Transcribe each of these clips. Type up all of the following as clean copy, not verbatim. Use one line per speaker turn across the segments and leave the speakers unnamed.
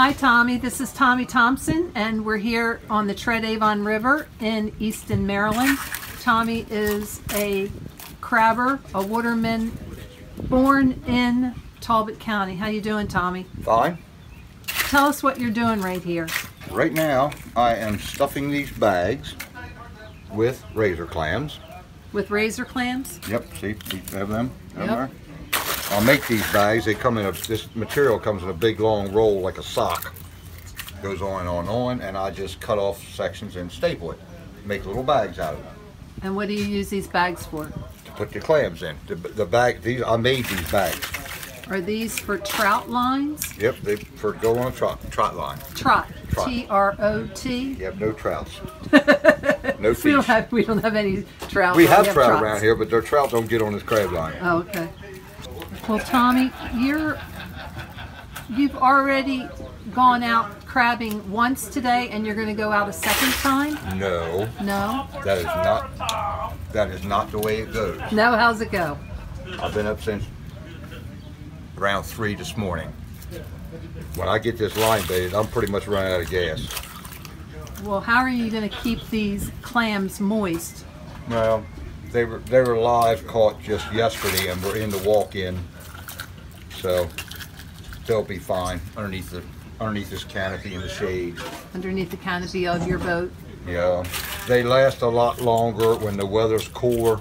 Hi Tommy, this is Tommy Thompson and we're here on the Tread Avon River in Easton, Maryland. Tommy is a crabber, a waterman born in Talbot County. How you doing, Tommy?
Fine.
Tell us what you're doing right here.
Right now I am stuffing these bags with razor clams.
With razor clams?
Yep, see, we have them down
Yep.
there. I'll make these bags. They come in this material comes in a big long roll like a sock. Goes on, and I just cut off sections and staple it. Make little bags out of it.
And what do you use these bags for?
To put your clams in. The bag, I made these bags.
Are these for trout lines?
Yep, they for go on a trot line.
Trot. T-R-O-T?
Yep, no trouts. No fish.
We don't have any trout.
We have trout
trots
around here, but their trout don't get on this crab line.
Oh, okay. Well, Tommy, you've already gone out crabbing once today, and you're going to go out a second time?
No.
No?
That is not the way it goes.
No? How's it go?
I've been up since around 3 this morning. When I get this line baited, I'm pretty much running out of gas.
Well, how are you going to keep these clams moist?
Well, they were live caught just yesterday, and we're in the walk-in, so they'll be fine underneath this canopy in the shade.
Underneath the canopy of your boat?
Yeah, they last a lot longer when the weather's cooler.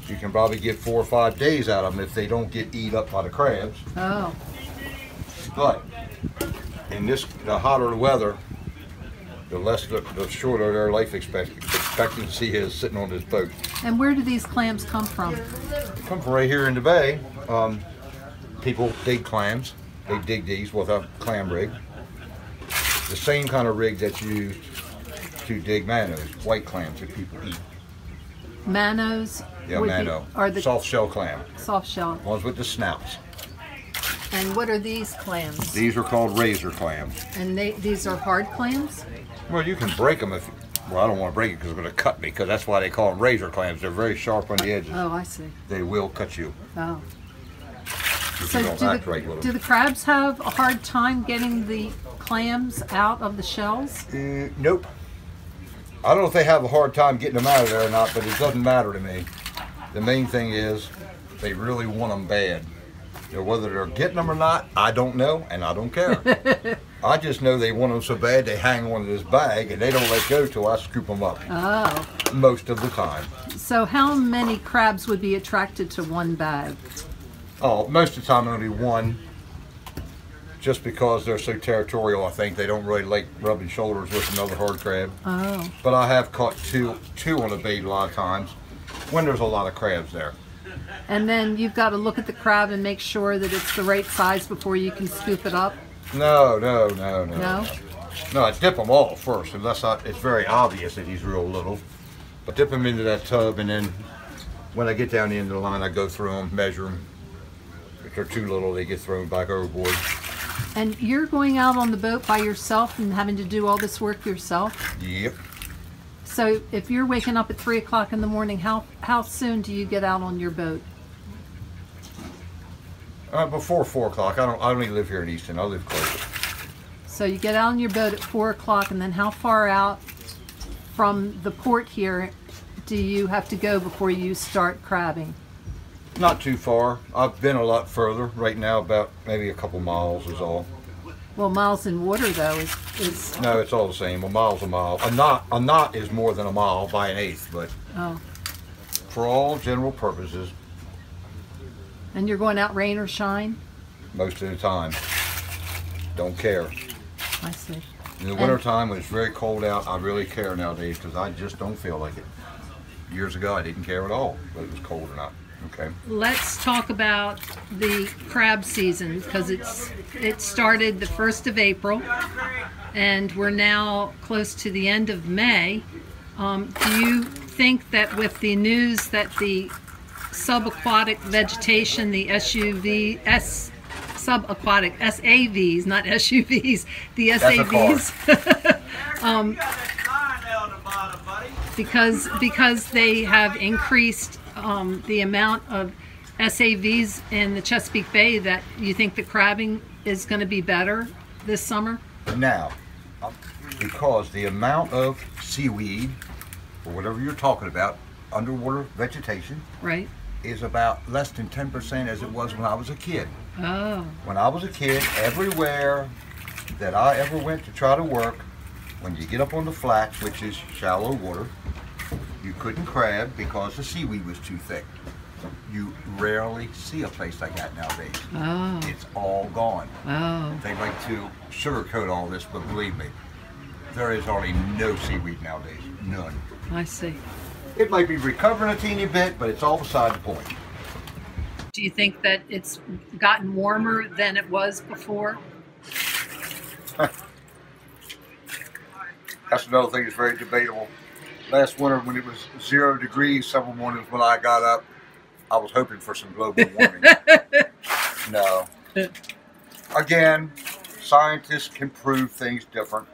You can probably get 4 or 5 days out of them if they don't get eat up by the crabs.
Oh.
But in the hotter the weather, the shorter their life expectancy is sitting on this boat.
And where do these clams come from?
They come from right here in the bay. People dig clams. They dig these with a clam rig. The same kind of rig that's used to dig mannows, white clams that people eat.
Mannows?
Yeah, mannow.
Are the
soft shell clam.
Soft shell.
Ones with the snouts.
And what are these clams?
These are called razor clams.
And these are hard clams?
Well, you can break them if. Well, I don't want to break it because it's going to cut me, because that's why they call them razor clams. They're very sharp on the edges.
Oh, I see.
They will cut you.
Oh.
If
So
you don't act right with them.
do the crabs have a hard time getting the clams out of the shells?
Nope. I don't know if they have a hard time getting them out of there or not, but it doesn't matter to me. The main thing is they really want them bad. Whether they're getting them or not, I don't know, and I don't care. I just know they want them so bad they hang on to this bag, and they don't let go till I scoop them up.
Oh.
Most of the time.
So how many crabs would be attracted to one bag?
Oh, most of the time only one. Just because they're so territorial, I think they don't really like rubbing shoulders with another hard crab.
Oh.
But I have caught two on a bait a lot of times when there's a lot of crabs there.
And then you've got to look at the crab and make sure that it's the right size before you can scoop it up?
No.
No?
No, I dip them all first, unless it's very obvious that he's real little. But dip them into that tub, and then when I get down the end of the line, I go through them, measure them. If they're too little, they get thrown back overboard.
And you're going out on the boat by yourself and having to do all this work yourself?
Yep.
So if you're waking up at 3 o'clock in the morning, how soon do you get out on your boat?
Before 4 o'clock. I only live here in Easton. I live closer.
So you get out on your boat at 4 o'clock, and then how far out from the port here do you have to go before you start crabbing?
Not too far. I've been a lot further. Right now, about maybe a couple miles is all.
Well, miles in water though is
No, it's all the same. A mile's a mile. A knot is more than a mile by an eighth, but for all general purposes.
And you're going out rain or shine?
Most of the time. Don't care.
I see.
In the wintertime, when it's very cold out, I really care nowadays because I just don't feel like it. Years ago, I didn't care at all whether it was cold or not. Okay.
Let's talk about the crab season, because it started the 1st of April and we're now close to the end of May. Do you think that with the news that the subaquatic vegetation, the subaquatic SAVs, not SUVs, the SAVs, because they have increased the amount of SAVs in the Chesapeake Bay, that you think the crabbing is going to be better? this summer?
Now, because the amount of seaweed, or whatever you're talking about, underwater vegetation,
right,
is about less than 10% as it was when I was a kid.
Oh.
When I was a kid, everywhere that I ever went to try to work, when you get up on the flats, which is shallow water, you couldn't crab because the seaweed was too thick. You rarely see a place like that nowadays.
Oh.
It's all gone.
Oh.
They like to sugarcoat all this, but believe me, there is hardly no seaweed nowadays. None.
I see.
It might be recovering a teeny bit, but it's all beside the point.
Do you think that it's gotten warmer than it was before?
That's another thing that's very debatable. Last winter when it was 0 degrees, several mornings when I got up, I was hoping for some global warming. No. Again, scientists can prove things different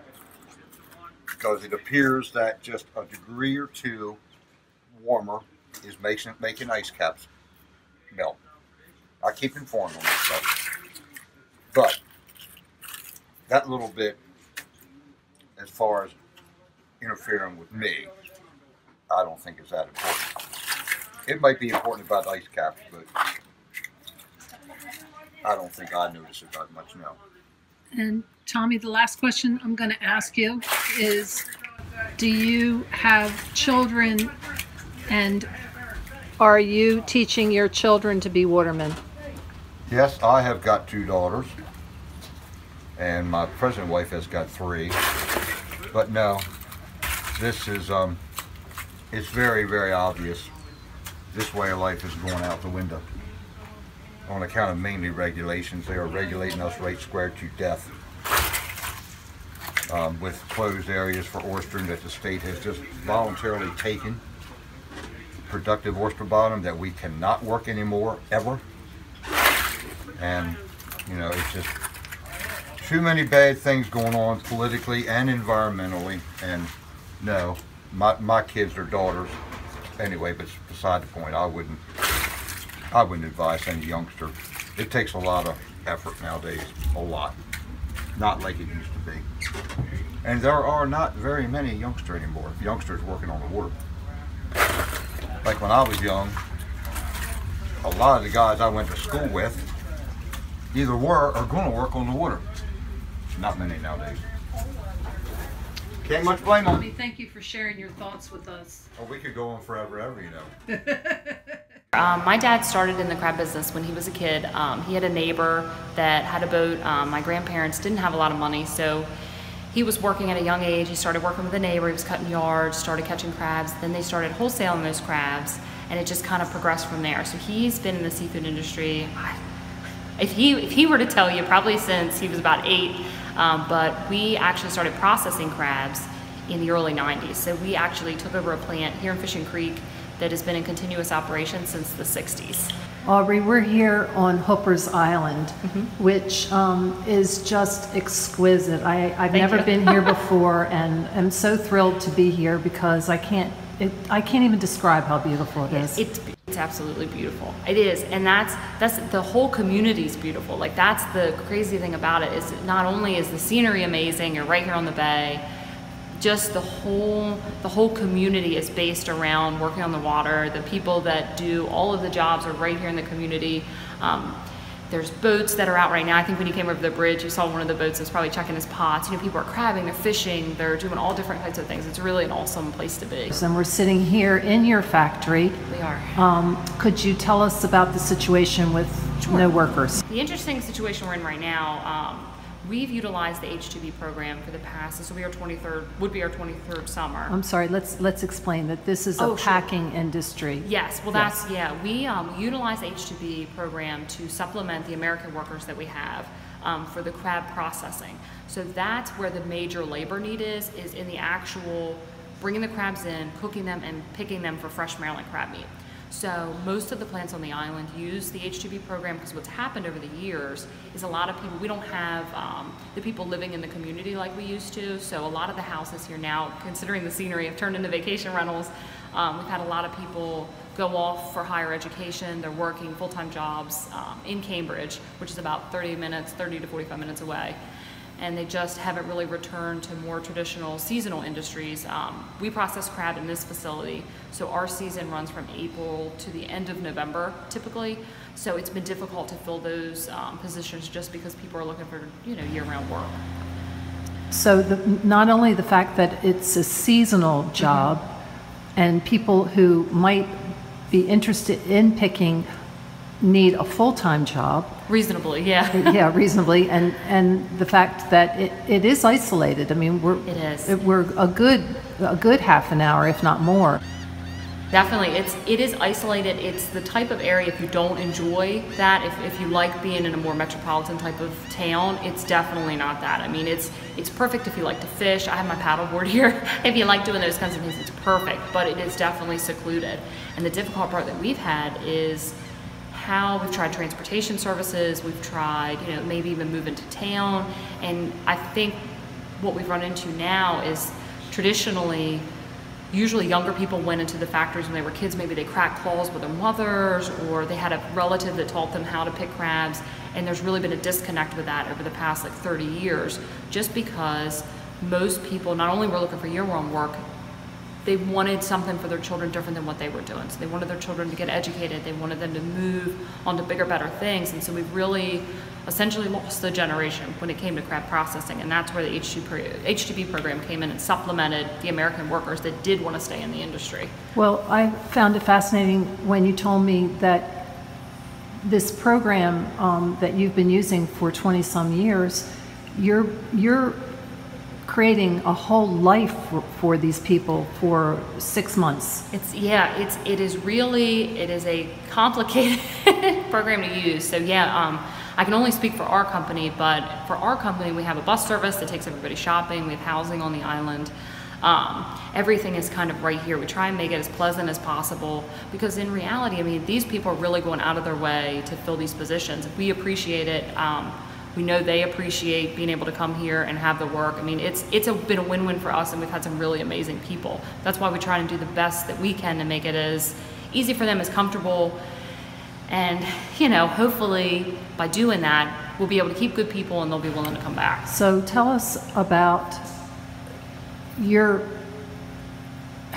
because it appears that just a degree or two warmer is making ice caps melt. I keep informed on this stuff. But that little bit, as far as interfering with me, I don't think is that important. It might be important about ice caps, but I don't think I notice it that much now.
And Tommy, the last question I'm going to ask you is, do you have children, and are you teaching your children to be watermen?
Yes, I have got 2 daughters, and my present wife has got 3. But no, this is it's very, very obvious. This way of life is going out the window. On account of mainly regulations, they are regulating us right square to death. With closed areas for oystering that the state has just voluntarily taken. Productive oyster bottom that we cannot work anymore, ever. And, you know, it's just too many bad things going on politically and environmentally. And no, my kids are daughters anyway, but it's beside the point. I wouldn't advise any youngster. It takes a lot of effort nowadays, a lot. Not like it used to be. And there are not very many youngsters working on the water. Like when I was young, a lot of the guys I went to school with either were or going to work on the water. Not many nowadays. Can't much blame them.
Tommy, thank you for sharing your thoughts with us.
Oh, we could go on forever, you know.
My dad started in the crab business when he was a kid. He had a neighbor that had a boat. My grandparents didn't have a lot of money, so he was working at a young age. He started working with a neighbor. He was cutting yards, started catching crabs. Then they started wholesaling those crabs, and it just kind of progressed from there. So he's been in the seafood industry, if he were to tell you, probably since he was about 8. But we actually started processing crabs in the early 90s. So we actually took over a plant here in Fishing Creek that has been in continuous operation since the 60s.
Aubrey, we're here on Hooper's Island, which is just exquisite. I've never been here before, and I'm so thrilled to be here because I can't even describe how beautiful it is.
It's absolutely beautiful. It is, and that's the whole community's beautiful. Like, that's the crazy thing about it, is not only is the scenery amazing, you're right here on the bay, just the whole community is based around working on the water. The people that do all of the jobs are right here in the community. There's boats that are out right now. I think when you came over the bridge, you saw one of the boats that's probably checking his pots. You know, people are crabbing, they're fishing, they're doing all different types of things. It's really an awesome place to be.
And we're sitting here in your factory.
We are.
Could you tell us about the situation with no workers?
The interesting situation we're in right now, we've utilized the H-2B program for the past, this would be our 23rd summer.
I'm sorry, let's explain that this is a packing industry.
Yes, well we utilize the H-2B program to supplement the American workers that we have for the crab processing. So that's where the major labor need is in the actual bringing the crabs in, cooking them, and picking them for fresh Maryland crab meat. So most of the plants on the island use the H-2B program because what's happened over the years is a lot of people, we don't have the people living in the community like we used to, so a lot of the houses here now, considering the scenery, have turned into vacation rentals. We've had a lot of people go off for higher education. They're working full-time jobs in Cambridge, which is about 30 to 45 minutes away. and they just haven't really returned to more traditional seasonal industries. We process crab in this facility, so our season runs from April to the end of November typically. So it's been difficult to fill those positions just because people are looking for, you know, year-round work.
So not only the fact that it's a seasonal job, and people who might be interested in picking need a full-time job.
Reasonably, yeah.
Yeah, reasonably, and the fact that it is isolated. I mean, we're a good half an hour, if not more.
Definitely, it is isolated. It's the type of area, if you don't enjoy that, if you like being in a more metropolitan type of town, it's definitely not that. I mean, it's perfect if you like to fish. I have my paddleboard here. If you like doing those kinds of things, it's perfect, but it is definitely secluded. And the difficult part that we've had is how we've tried transportation services, we've tried, you know, maybe even moving to town, and I think what we've run into now is traditionally, usually younger people went into the factories when they were kids. Maybe they cracked claws with their mothers, or they had a relative that taught them how to pick crabs, and there's really been a disconnect with that over the past like 30 years, just because most people not only were looking for year-round work, they wanted something for their children different than what they were doing. So they wanted their children to get educated, they wanted them to move on to bigger, better things, and so we've really essentially lost the generation when it came to crab processing, and that's where the H2B program came in and supplemented the American workers that did want to stay in the industry.
Well, I found it fascinating when you told me that this program that you've been using for 20-some years, you're creating a whole life for these people for 6 months.
It is a complicated program to use. So yeah, I can only speak for our company, but for our company, we have a bus service that takes everybody shopping. We have housing on the island. Everything is kind of right here. We try and make it as pleasant as possible, because in reality, I mean, these people are really going out of their way to fill these positions. We appreciate it. We know they appreciate being able to come here and have the work. I mean, it's been a win-win for us, and we've had some really amazing people. That's why we try and do the best that we can to make it as easy for them, as comfortable. And, you know, hopefully by doing that, we'll be able to keep good people and they'll be willing to come back.
So tell us about your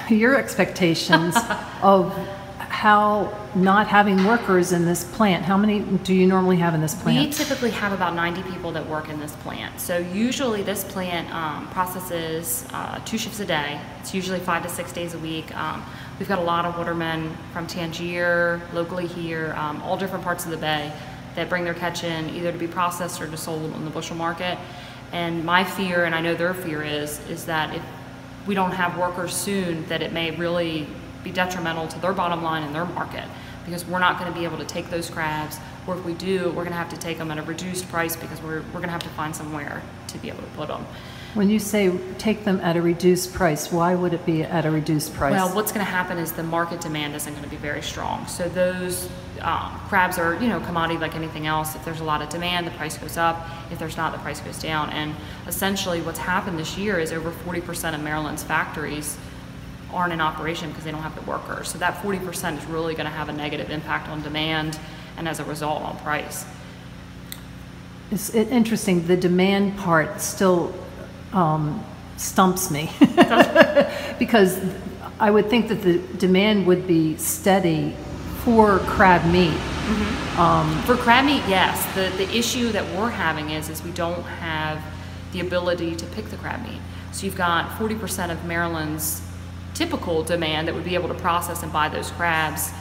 expectations of how not having workers in this plant. How many do you normally have in this plant?
We typically have about 90 people that work in this plant. So usually this plant processes 2 shifts a day. It's usually 5 to 6 days a week. We've got a lot of watermen from Tangier, locally here, all different parts of the bay that bring their catch in either to be processed or to sold on the bushel market. And my fear, and I know their fear is that if we don't have workers soon, that it may really be detrimental to their bottom line and their market, because we're not going to be able to take those crabs, or if we do, we're going to have to take them at a reduced price because we're going to have to find somewhere to be able to put them.
When you say take them at a reduced price, why would it be at a reduced price?
Well, what's going to happen is the market demand isn't going to be very strong. So those crabs are, you know, commodity like anything else. If there's a lot of demand, the price goes up. If there's not, the price goes down. And essentially what's happened this year is over 40% of Maryland's factories aren't in operation because they don't have the workers. So that 40% is really going to have a negative impact on demand and as a result on price.
It's interesting, the demand part still stumps me because I would think that the demand would be steady for crab meat. Mm-hmm.
For crab meat, yes. The issue that we're having is we don't have the ability to pick the crab meat. So you've got 40% of Maryland's typical demand that would be able to process and buy those crabs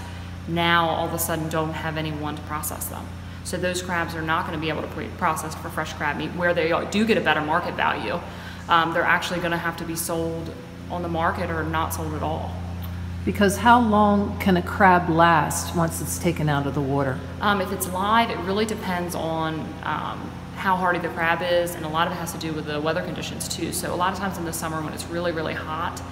now all of a sudden don't have anyone to process them. So those crabs are not going to be able to be processed for fresh crab meat where they do get a better market value. They're actually going to have to be sold on the market or not sold at all.
Because how long can a crab last once it's taken out of the water?
If it's live, it really depends on how hardy the crab is, and a lot of it has to do with the weather conditions too. So a lot of times in the summer when it's really, really hot,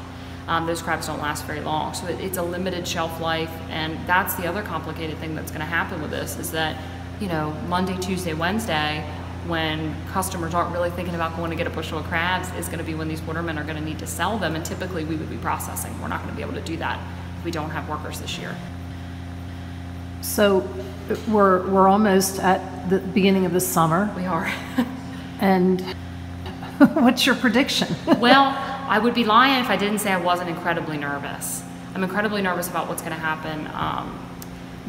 those crabs don't last very long. So it's a limited shelf life, and that's the other complicated thing that's going to happen with this is that, you know, Monday, Tuesday, Wednesday, when customers aren't really thinking about going to get a bushel of crabs, is going to be when these watermen are going to need to sell them, and typically we would be processing. We're not going to be able to do that if we don't have workers this year.
So we're almost at the beginning of the summer.
We are.
And What's your prediction?
Well, I would be lying if I didn't say I wasn't incredibly nervous. I'm incredibly nervous about what's going to happen.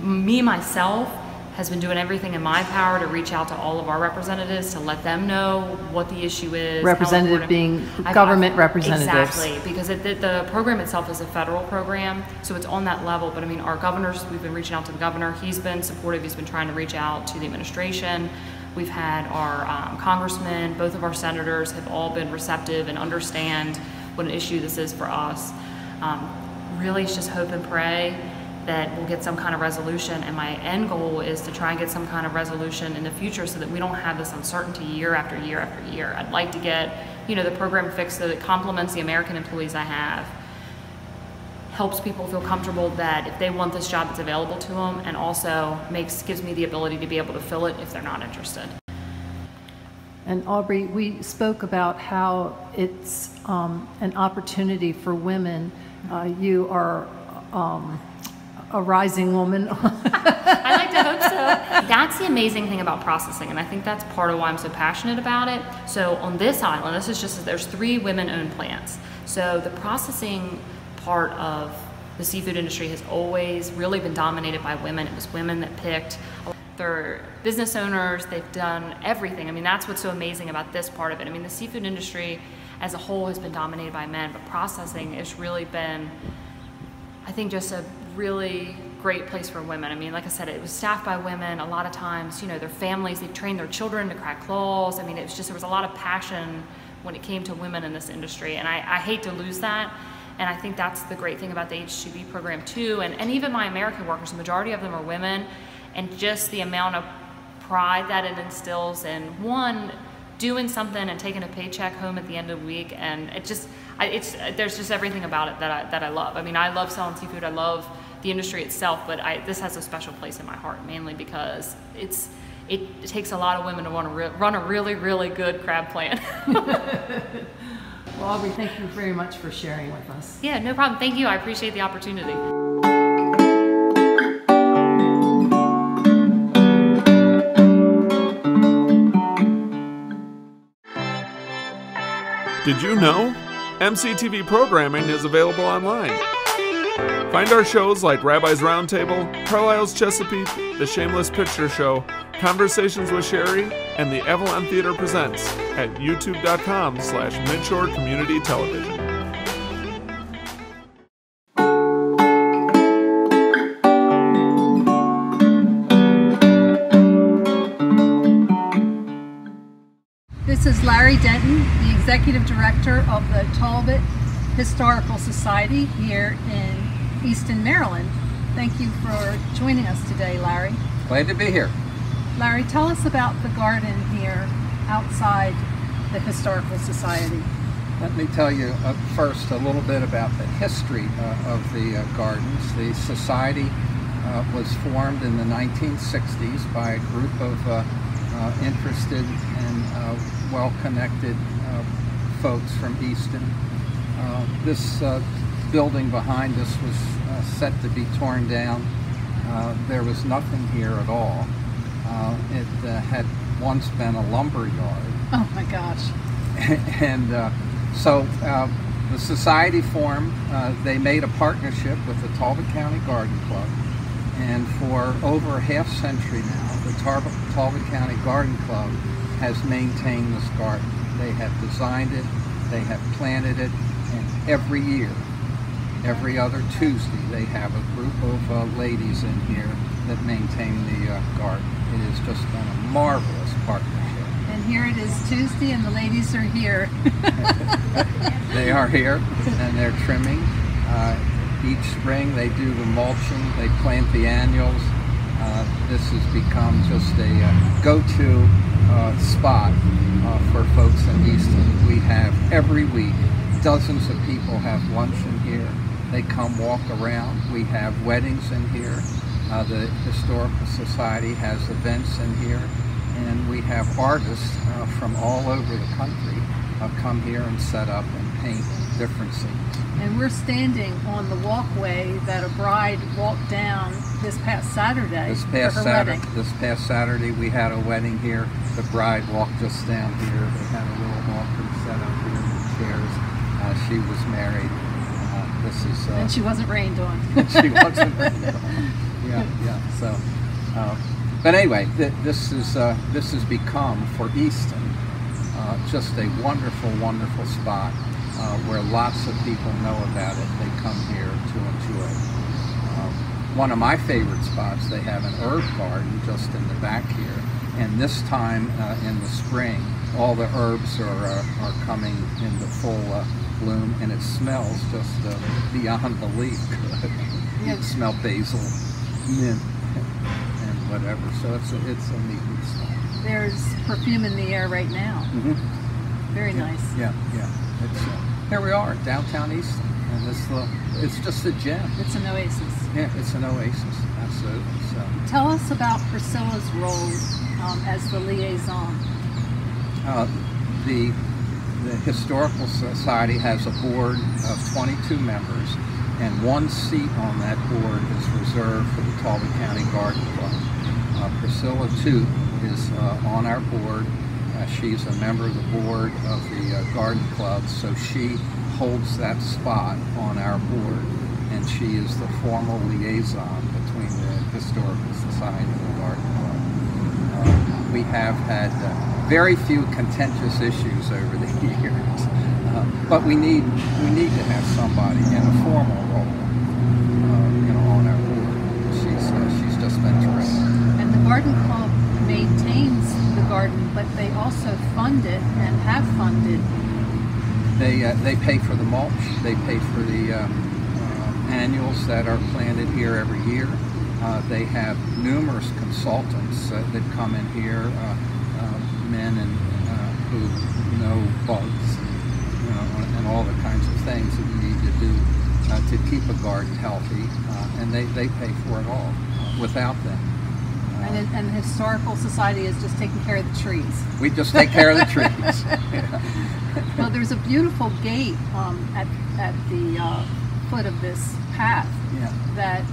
Me, myself, has been doing everything in my power to reach out to all of our representatives to let them know what the issue is.
Representative being government representatives.
Exactly, because the program itself is a federal program, so it's on that level. But I mean, our governors, we've been reaching out to the governor. He's been supportive. He's been trying to reach out to the administration. We've had our congressmen, both of our senators have all been receptive and understand what an issue this is for us. Really, it's just hope and pray that we'll get some kind of resolution, and my end goal is to try and get some kind of resolution in the future so that we don't have this uncertainty year after year after year. I'd like to get, you know, the program fixed so that it complements the American employees I have, helps people feel comfortable that if they want this job, it's available to them, and also gives me the ability to be able to fill it if they're not interested.
And Aubrey, we spoke about how it's an opportunity for women. You are a rising woman.
I like to hope so. That's the amazing thing about processing, and I think that's part of why I'm so passionate about it. So on this island, this is just, there's 3 women-owned plants. So the processing part of the seafood industry has always really been dominated by women. It was women that picked. They're business owners, they've done everything. I mean, that's what's so amazing about this part of it. I mean, the seafood industry as a whole has been dominated by men, but processing has really been, I think, just a really great place for women. I mean, like I said, it was staffed by women. A lot of times, you know, their families, they trained their children to crack claws. I mean, it was just, there was a lot of passion when it came to women in this industry, and I hate to lose that. And I think that's the great thing about the H-2B program too. And even my American workers, the majority of them are women, and just the amount of pride that it instills in, one, doing something and taking a paycheck home at the end of the week, and it just, there's just everything about it that I love. I mean, I love selling seafood, I love the industry itself, but this has a special place in my heart, mainly because it takes a lot of women to want to run a really, really good crab plant.
Well, Aubrey, thank you very much for sharing with us.
Yeah, no problem. Thank you. I appreciate the opportunity.
Did you know? MCTV programming is available online. Find our shows like Rabbi's Roundtable, Carlisle's Chesapeake, The Shameless Picture Show, Conversations with Sherry, and the Avalon Theater Presents at youtube.com/Midshore Community Television.
This is Larry Denton, the Executive Director of the Talbot Historical Society here in Easton, Maryland. Thank you for joining us today, Larry.
Glad to be here.
Larry, tell us about the garden here outside the Historical Society.
Let me tell you first a little bit about the history of the gardens. The society was formed in the 1960s by a group of interested and well-connected folks from Easton. This building behind us was set to be torn down. There was nothing here at all. It had once been a lumber yard.
Oh my gosh.
And so the society formed. They made a partnership with the Talbot County Garden Club, and for over a half century now, the Talbot County Garden Club has maintained this garden. They have designed it, they have planted it, and every year, every other Tuesday, they have a group of ladies in here that maintain the garden. It has just been a marvelous partnership.
And here it is Tuesday and the ladies are here.
They are here and they're trimming. Each spring they do the mulching, they plant the annuals. This has become just a go-to spot for folks in Easton. We have every week dozens of people have lunch in here. They come walk around. We have weddings in here. The Historical Society has events in here, and we have artists from all over the country come here and set up and paint different scenes.
And we're standing on the walkway that a bride walked down this past Saturday for her wedding.
This past Saturday we had a wedding here. The bride walked us down here. They had a little altar set up here with chairs. She was married. This is
and she wasn't rained on.
She wasn't rained on. Yeah. So, but anyway, this has become for Easton just a wonderful, wonderful spot where lots of people know about it. They come here to enjoy. One of my favorite spots, they have an herb garden just in the back here, and this time in the spring, all the herbs are coming into full bloom, and it smells just beyond belief good. You can smell basil, mint, and whatever. So it's a neat smell.
There's perfume in the air right now.
Mm-hmm.
Very nice.
Yeah. It's, here we are, downtown Easton, and it's just a gem.
It's an oasis.
Yeah, it's an oasis, absolutely. So,
tell us about Priscilla's role as the liaison.
The Historical Society has a board of 22 members, and one seat on that board is reserved for the Talbot County Garden Club. Priscilla, too, is on our board. She's a member of the board of the Garden Club, so she holds that spot on our board, and she is the formal liaison between the Historical Society and the Garden Club. We have had very few contentious issues over the years, but we need to have somebody in a formal role, on our board. She's just been terrific.
And the Garden Club maintains the garden, but they also fund it and have funded.
They pay for the mulch. They pay for the annuals that are planted here every year. They have numerous consultants that come in here, men who know bugs, and all the kinds of things that you need to do to keep a garden healthy, and they pay for it all without them.
And the Historical Society is just taking care of the trees.
We just take care of the trees.
Well, there's a beautiful gate at the foot of this path that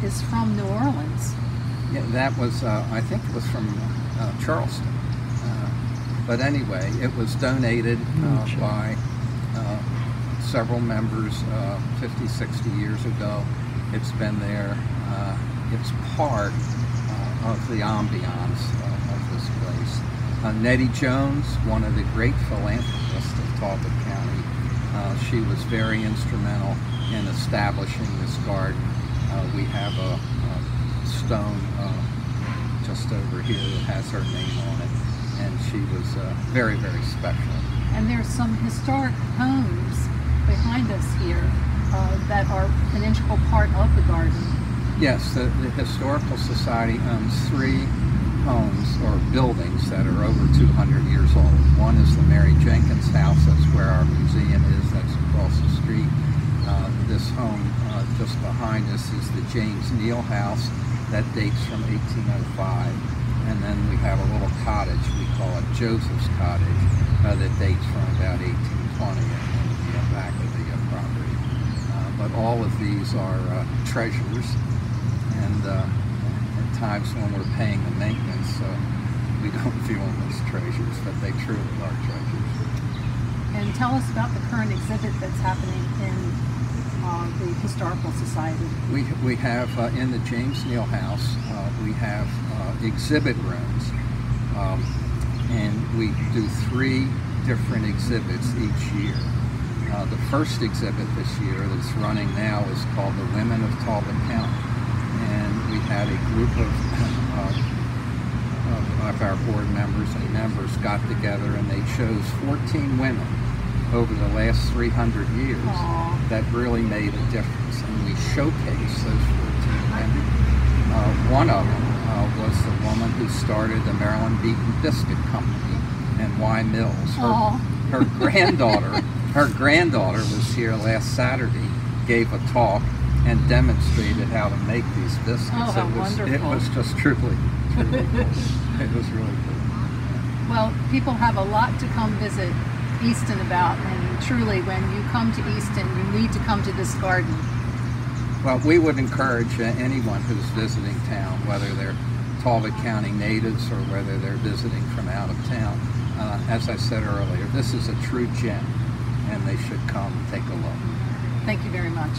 is from New Orleans.
Yeah, that was, I think it was from Charleston. But anyway, it was donated by several members 50, 60 years ago. It's been there. It's part of the ambiance of this place. Nettie Jones, one of the great philanthropists of Talbot County, she was very instrumental in establishing this garden. We have a stone just over here that has her name on it, and she was very, very special.
And there's some historic homes behind us here that are an integral part of the garden. Yes,
the Historical Society owns 3 homes or buildings that are over 200 years old. One is the Mary Jenkins house, that's where our museum is, that's across the street. This home just behind us is the James Neal house that dates from 1805. And then we have a little cottage, we call it Joseph's Cottage, that dates from about 1820 in the back of the property. But all of these are treasures. And at times when we're paying the maintenance, we don't view them as treasures, but they truly are treasures.
And tell us about the current exhibit that's happening in the Historical Society.
We have in the James Neal House, we have exhibit rooms, and we do 3 different exhibits each year. The first exhibit this year that's running now is called The Women of Talbot County. And we had a group of our board members and members got together, and they chose 14 women over the last 300 years that really made a difference. And we showcased those 14 women. One of them was the woman who started the Maryland Beaten Biscuit Company and Y Mills. Her granddaughter was here last Saturday, gave a talk, and demonstrated how to make these biscuits. It was just truly cool. It was really cool.
Well, people have a lot to come visit Easton about, and truly, when you come to Easton, you need to come to this garden.
Well, we would encourage anyone who's visiting town, whether they're Talbot County natives or whether they're visiting from out of town. As I said earlier, this is a true gem, and they should come take a look.
Thank you very much.